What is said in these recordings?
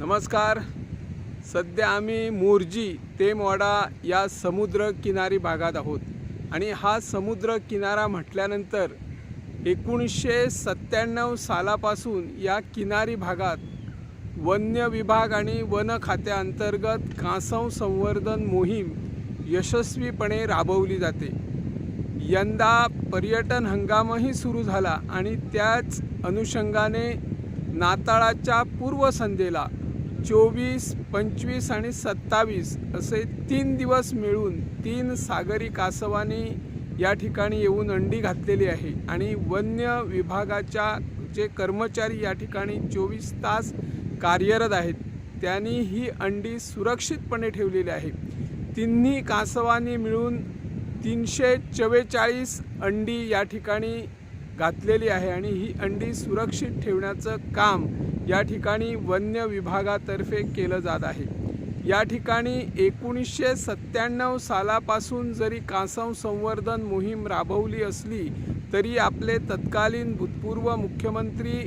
नमस्कार। सध्या आम्ही मोर्जी तेमवाडा या समुद्र किनारी भागात आहोत आणि हा समुद्र किनारा म्हटल्यानंतर 1997 सालापासून या किनारी भागात वन्य विभाग आणि वन खात्याअंतर्गत कासव संवर्धन मोहीम यशस्वीपणे राबवली जाते। यंदा पर्यटन हंगामही सुरू झाला आणि त्याच अनुषंगाने नाताळाच्या पूर्वसंध्येला 24, 25 आणि 27 असे 3 दिवस मिळून 3 सागरी कासवांनी या ठिकाणी येऊन अंडी घातलेली आहे आणि वन्य विभागाच्या जे कर्मचारी या ठिकाणी 24 तास कार्यरत आहेत त्यांनी ही अंडी सुरक्षितपणे ठेवलेली आहे। तिन्ही कासवांनी मिळून 344 अंडी या ठिकाणी घातलेली आहे आणि ही अंडी सुरक्षित ठेवण्याचं काम या ठिकाणी वन्य विभागातर्फे केलं जात आहे। या ठिकाणी 1997 सालापासून जरी कासव संवर्धन मोहीम राबवली असली तरी आपले तत्कालीन भूतपूर्व मुख्यमंत्री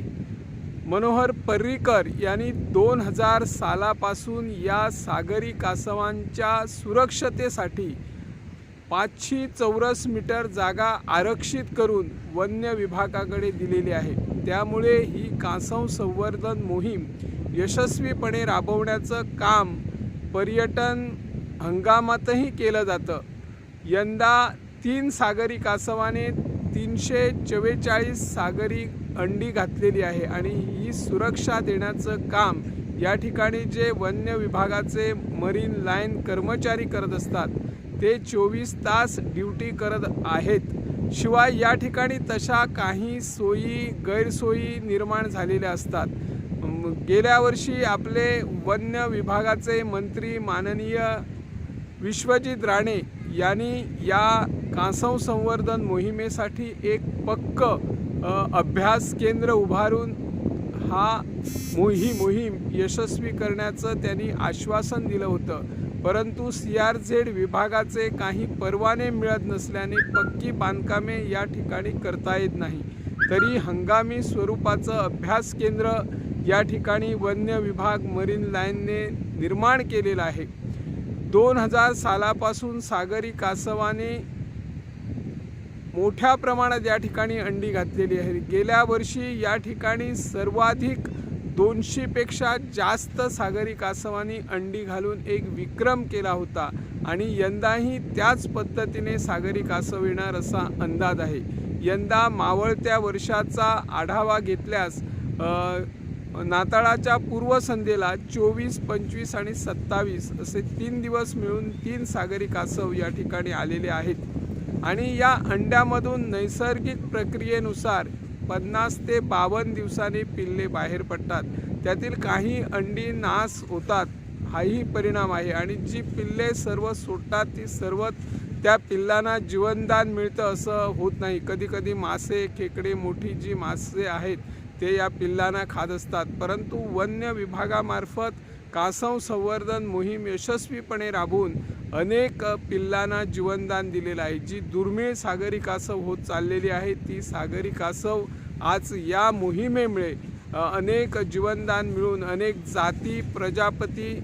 मनोहर पर्रीकर यांनी 2000 सालापासून या सागरी कासवांच्या सुरक्षतेसाठी 500 चौरस मीटर जागा आरक्षित करून वन्य विभागाकडे दिलेली आहे। त्यामुळे ही कासव संवर्धन मोहीम यशस्वीपणे राबवण्याचं काम पर्यटन हंगामातही केलं जातं। यंदा 3 सागरी कासवाने 344 सागरी अंडी घातलेली आहे आणि ही सुरक्षा देण्याचं काम या ठिकाणी जे वन्य विभागाचे मरीन लाईन कर्मचारी करत असतात ते 24 तास ड्युटी करत आहेत। शिवाय या ठिकाणी तशा काही सोयी गैरसोयी निर्माण झालेल्या असतात। गेल्या वर्षी आपले वन्य विभागाचे मंत्री माननीय विश्वजित राणे यांनी या कासव संवर्धन मोहिमेसाठी एक पक्क अभ्यास केंद्र उभारून ही मोहीम यशस्वी करण्याचं त्यांनी आश्वासन दिलं होतं। परंतु CRZ विभागाचे काही परवाने मिळत नसल्याने पक्की बांधकामे या ठिकाणी करता येत नाही। तरी हंगामी स्वरूपाचं अभ्यास केंद्र या ठिकाणी वन्य विभाग मरीन लाईनने निर्माण केलेलं आहे। 2000 सालापासून सागरी कासवाने मोठ्या प्रमाणात या ठिकाणी अंडी घातलेली आहे। गेल्या वर्षी या ठिकाणी सर्वाधिक 200 पेक्षा जास्त सागरी कासवांनी अंडी घालून एक विक्रम केला होता आणि यंदाही त्याच पद्धतीने सागरी कासव येणार असा अंदाज आहे। यंदा मावळत्या वर्षाचा आढावा घेतल्यास नाताळाच्या पूर्वसंध्येला 24, 25 आणि 27 असे 3 दिवस मिळून 3 सागरी कासव या ठिकाणी आलेले आहेत आणि या अंड्यामधून नैसर्गिक प्रक्रियेनुसार 50 ते 52 दिवसांनी पिल्ले बाहेर पडतात। त्यातील काही अंडी नाश होतात हाही परिणाम आहे आणि जी पिल्ले सर्व सोडतात ती सर्व त्या पिल्लांना जीवनदान मिळतं असं होत नाही। कधीकधी मासे, खेकडे, मोठी जी मासे आहेत ते या पिल्लांना खात असतात। परंतु वन्य विभागामार्फत कासव संवर्धन मोहीम यशस्वीपणे राबवून अनेक पिल्लांना जीवनदान दिलेलं आहे। जी दुर्मिळ सागरी कासव होत चाललेली आहे ती सागरी कासव आज या मोहिमेमुळे अनेक जीवनदान मिळून अनेक जाती प्रजापती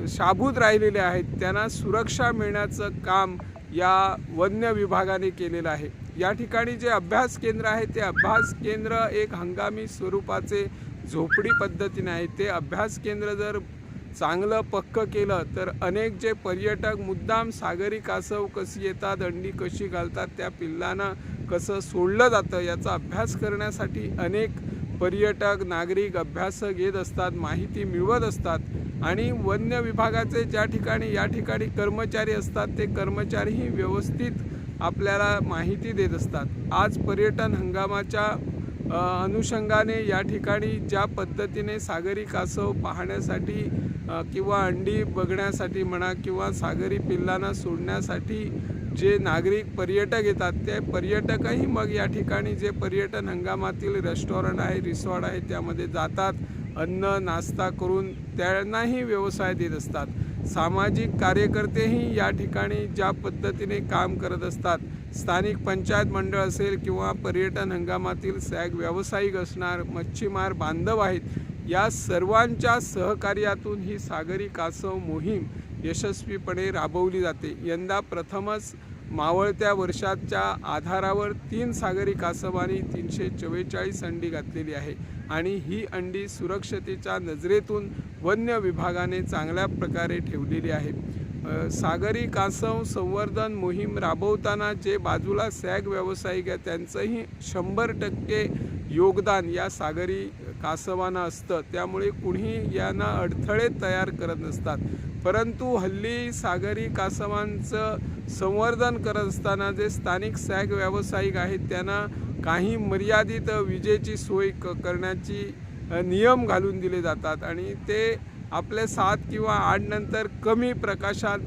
शाबूत राहिलेले आहेत, त्यांना सुरक्षा मिळण्याचं काम या वन्य विभागाने केलेलं आहे। या ठिकाणी जे अभ्यास केंद्र आहे ते अभ्यास केंद्र एक हंगामी स्वरूपाचे झोपडी पद्धतीने आहे। ते अभ्यास केंद्र जर चांगलं पक्क केलं तर अनेक जे पर्यटक मुद्दाम सागरी कासव कशी येतात, अंडी कशी घालतात, त्या पिल्लांना कसं सोडलं जातं याचा अभ्यास करण्यासाठी अनेक पर्यटक नागरिक अभ्यास घेत असतात, माहिती मिळवत असतात आणि वन्य विभागाचे ज्या ठिकाणी या ठिकाणी कर्मचारी असतात ते कर्मचारीही व्यवस्थित आपल्याला माहिती देत असतात। आज पर्यटन हंगामाच्या अनुषंगाने या ठिकाणी ज्या पद्धतीने सागरी कासव पाहण्यासाठी किंवा अंडी बघण्यासाठी म्हणा किंवा सागरी पिल्लांना सोडण्यासाठी जे नागरिक पर्यटक येतात ते पर्यटकही मग या ठिकाणी जे पर्यटन हंगामातील रेस्टॉरंट आहे, रिसॉर्ट आहे त्यामध्ये जातात, अन्न नाश्ता करून त्यांनाही व्यवसाय देत असतात। सामाजिक कार्यकर्तेही या ठिकाणी ज्या पद्धतीने काम करत असतात, स्थानिक पंचायत मंडळ असेल किंवा पर्यटन हंगामातील व्यावसायिक असणार मच्छीमार बांधव आहेत, या सर्वांच्या सहकार्यातून ही सागरी कासव मोहीम यशस्वीपणे राबवली जाते। यंदा प्रथमच मावळत्या वर्षाच्या आधारावर 3 सागरी कासवांनी 344 अंडी घातलेली आहे आणि ही अंडी सुरक्षतेच्या नजरेतून वन्य विभागाने चांगल्या प्रकारे ठेवलेली आहे। सागरी कासव संवर्धन मोहीम राबवताना जे बाजूला सॅग व्यावसायिक आहेत त्यांचंही 100% योगदान या सागरी कासवांना असतं, त्यामुळे कुणीही यांना अडथळे तयार करत नसतात। परंतु हल्ली सागरी कासवांचं संवर्धन करत असताना जे स्थानिक सॅग व्यावसायिक आहेत त्यांना काही मर्यादित विजेची सोय करण्याची नियम घालून दिले जातात आणि ते आपले 7 किंवा 8 नंतर कमी प्रकाशात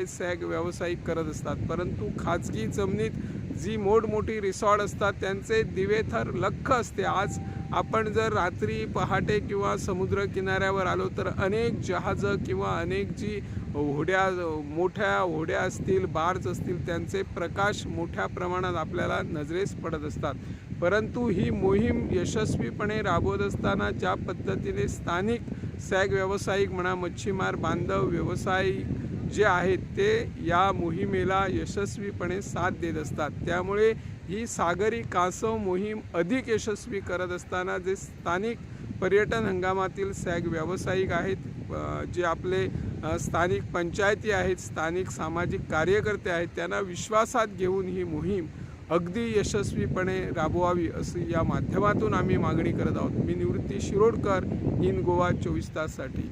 सॅग व्यावसायिक करत असतात। परंतु खाजगी जमिनीत जी मोठमोठी रिसॉर्ट असतात त्यांचे दिवेथर लख्ख असते। आज आपण जर रात्री पहाटे किंवा समुद्र किनाऱ्यावर आलो तर अनेक जहाजं किंवा अनेक जी मोठ्या होड्या असतील, बार्ज असतील, त्यांचे प्रकाश मोठ्या प्रमाणात आपल्याला नजरेस पडत असतात। परंतु ही मोहीम यशस्वीपणे राबवत असताना ज्या पद्धतीने स्थानिक सॅग व्यावसायिक म्हणा, मच्छीमार बांधव व्यवसायिक जे आहेत ते या मोहिमेला यशस्वीपणे साथ देत असतात, त्यामुळे ही सागरी कासव मोहीम अधिक यशस्वी करत असताना जे स्थानिक पर्यटन हंगामातील सॅग व्यावसायिक आहेत, जे आपले स्थानिक पंचायती आहेत, स्थानिक सामाजिक कार्यकर्ते आहेत, त्यांना विश्वासात घेऊन ही मोहीम अगदी यशस्वीपणे राबवावी अशी या माध्यमातून आम्ही मागणी करत आहोत। मी निवृत्ती शिरोडकर, इन गोवा 24 ताससाठी।